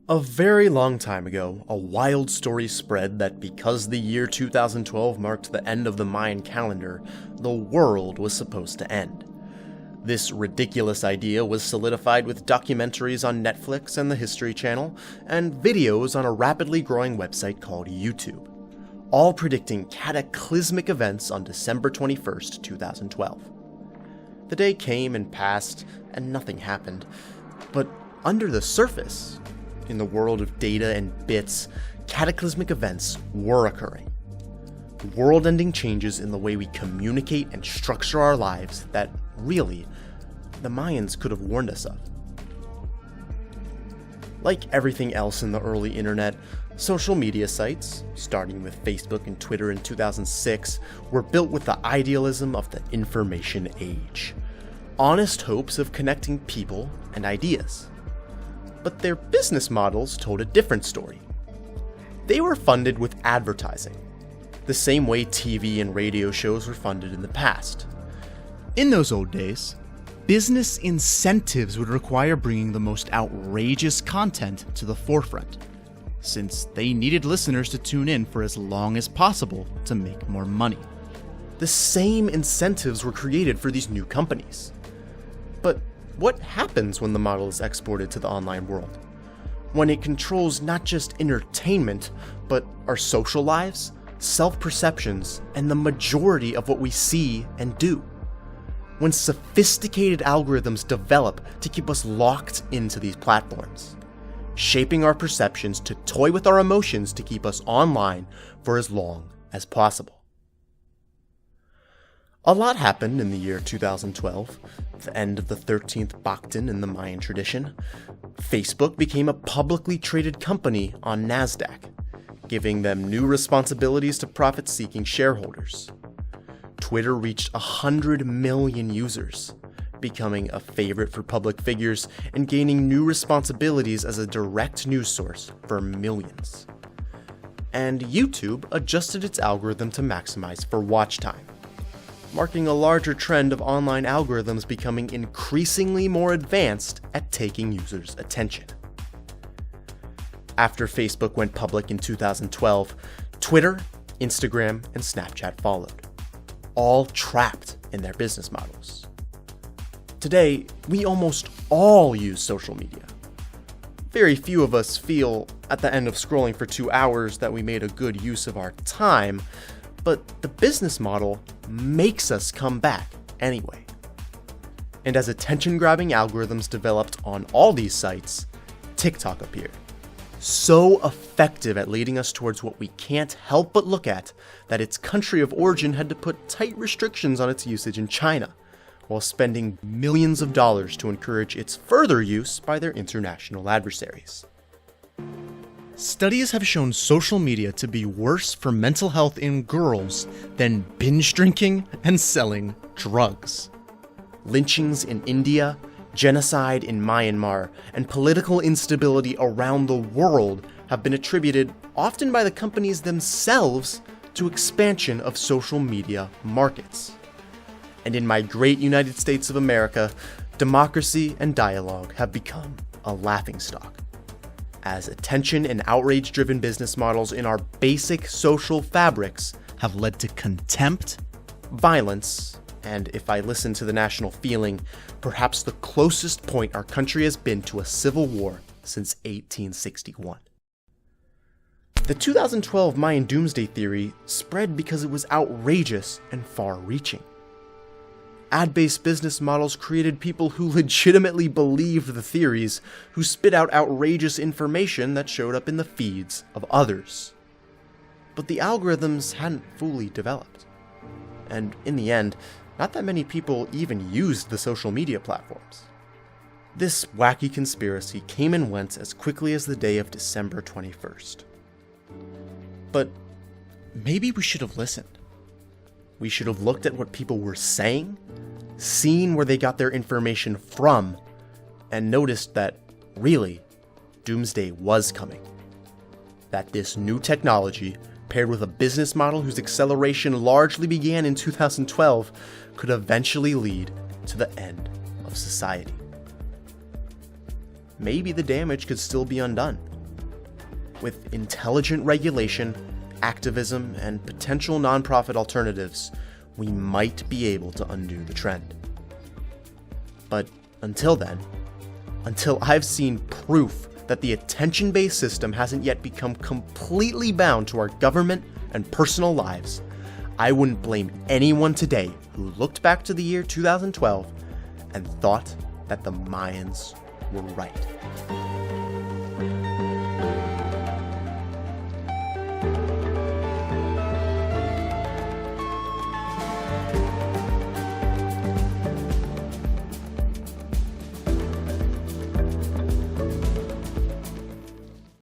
A very long time ago, a wild story spread that because the year 2012 marked the end of the Mayan calendar, the world was supposed to end. This ridiculous idea was solidified with documentaries on Netflix and the History Channel, and videos on a rapidly growing website called YouTube, all predicting cataclysmic events on December 21st, 2012. The day came and passed, and nothing happened, but under the surface, in the world of data and bits, cataclysmic events were occurring. World-ending changes in the way we communicate and structure our lives that, really, the Mayans could have warned us of. Like everything else in the early internet, social media sites, starting with Facebook and Twitter in 2006, were built with the idealism of the information age. Honest hopes of connecting people and ideas. But their business models told a different story. They were funded with advertising, the same way TV and radio shows were funded in the past. In those old days, business incentives would require bringing the most outrageous content to the forefront, since they needed listeners to tune in for as long as possible to make more money. The same incentives were created for these new companies. But what happens when the model is exported to the online world? When it controls not just entertainment, but our social lives, self-perceptions, and the majority of what we see and do. When sophisticated algorithms develop to keep us locked into these platforms, shaping our perceptions to toy with our emotions to keep us online for as long as possible. A lot happened in the year 2012, the end of the 13th Bakhtin in the Mayan tradition. Facebook became a publicly traded company on NASDAQ, giving them new responsibilities to profit-seeking shareholders. Twitter reached 100 million users, becoming a favorite for public figures and gaining new responsibilities as a direct news source for millions. And YouTube adjusted its algorithm to maximize for watch time, marking a larger trend of online algorithms becoming increasingly more advanced at taking users' attention. After Facebook went public in 2012, Twitter, Instagram, and Snapchat followed, all trapped in their business models. Today, we almost all use social media. Very few of us feel, at the end of scrolling for 2 hours, that we made a good use of our time, but the business model makes us come back anyway. And as attention-grabbing algorithms developed on all these sites, TikTok appeared. So effective at leading us towards what we can't help but look at that its country of origin had to put tight restrictions on its usage in China, while spending millions of dollars to encourage its further use by their international adversaries. Studies have shown social media to be worse for mental health in girls than binge drinking and selling drugs. Lynchings in India, genocide in Myanmar, and political instability around the world have been attributed, often by the companies themselves, to expansion of social media markets. And in my great United States of America, democracy and dialogue have become a laughingstock, as attention and outrage-driven business models in our basic social fabrics have led to contempt, violence, and if I listen to the national feeling, perhaps the closest point our country has been to a civil war since 1861. The 2012 Mayan Doomsday theory spread because it was outrageous and far-reaching. Ad-based business models created people who legitimately believed the theories, who spit out outrageous information that showed up in the feeds of others. But the algorithms hadn't fully developed. And in the end, not that many people even used the social media platforms. This wacky conspiracy came and went as quickly as the day of December 21st. But maybe we should have listened. We should have looked at what people were saying, seen where they got their information from, and noticed that, really, Doomsday was coming. That this new technology, paired with a business model whose acceleration largely began in 2012, could eventually lead to the end of society. Maybe the damage could still be undone. with intelligent regulation, activism, and potential nonprofit alternatives, we might be able to undo the trend. But until then, until I've seen proof that the attention-based system hasn't yet become completely bound to our government and personal lives, I wouldn't blame anyone today who looked back to the year 2012 and thought that the Mayans were right.